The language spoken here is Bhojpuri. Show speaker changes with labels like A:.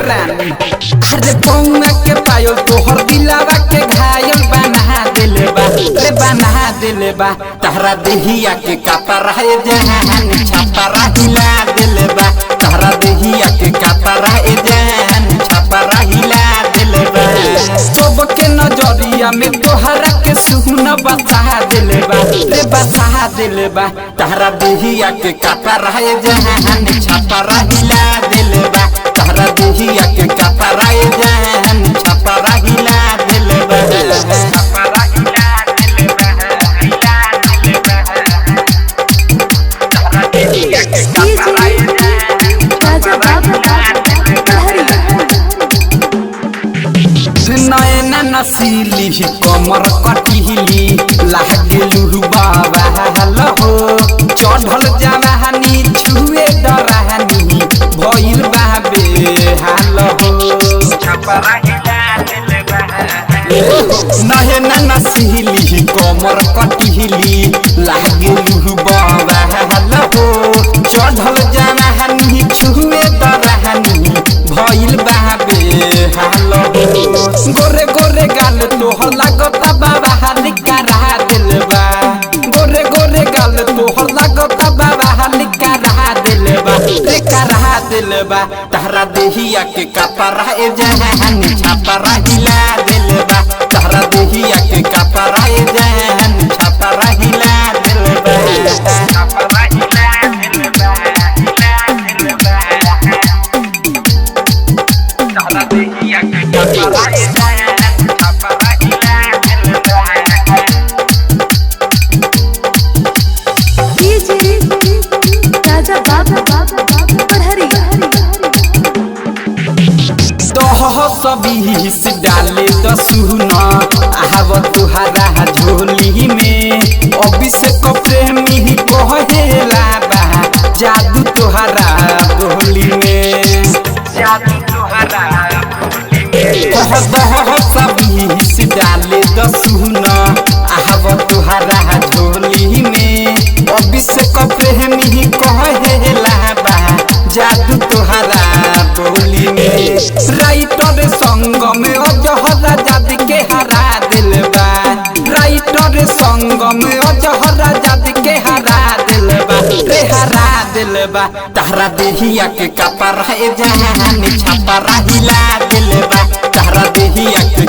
A: रानी। अरे पौना के पायल तोहर दिलावा के घायल बना दिले बा रे बना दिले बा तहरा देहिया के कापर है जहान छापरा हिला दिले बा तहरा देहिया के कापर है जहान छापरा हिला दिले बा सबके नजरिया में तोहरा के सुन बता दिले बा रे बता दिले बा तहरा देहिया के कापर है जहान छापरा हिला दिले बा तहरा देहिया के कापर है जहान छापरा हिला दिले बा छापरा हिला दिले बा हिला दिले बा तहरा देहिया के कापर है
B: राजा बाबा
A: नयना नसीली कमर कटिली लागेलु बाबा हो चढ़ल जवानी छुए डरानी भइल बाबे हाल हो नयना नसीली कमर कटिली लागेलु बाबा हो चढ़ल जवानी छुए डरानी भइल बाबे हाल हो गोरे गोरे गाल तोहर लागता बाबा हालिका रहा दिलबा गोरे गोरे गाल तोहर लागता बाबा हालिका रहा दिलबा रे रहा दिलबा तहरा देहिया के कपरा ए जहान छापरा हिला दिलबा तहरा देहिया के कपरा ए जहान छापरा हिला दिलबा छापरा हिला दिलबा हिला दिलबा तहरा देहिया के कपरा ए
B: राजा बाबा पढ़री
A: सबीस डाले दसुना आव तुहरा झोली में अभिषेक प्रेमी कहेला बा जादू तुहरा गोली में जादू तुहरा सबीस डाले दसुना आव तुहरा झोली में अभिषेक प्रेमी कहेला बा जादू तुहरा बोली में राइटर संग में अजहरा जाद के हरा दिलबा राइटर संग में अजहरा जाद के हरा दिलबा रे हरा दिलबा तहरा देहिया के कपर है जहान छापरा हिला दिलबा तहरा देहिया के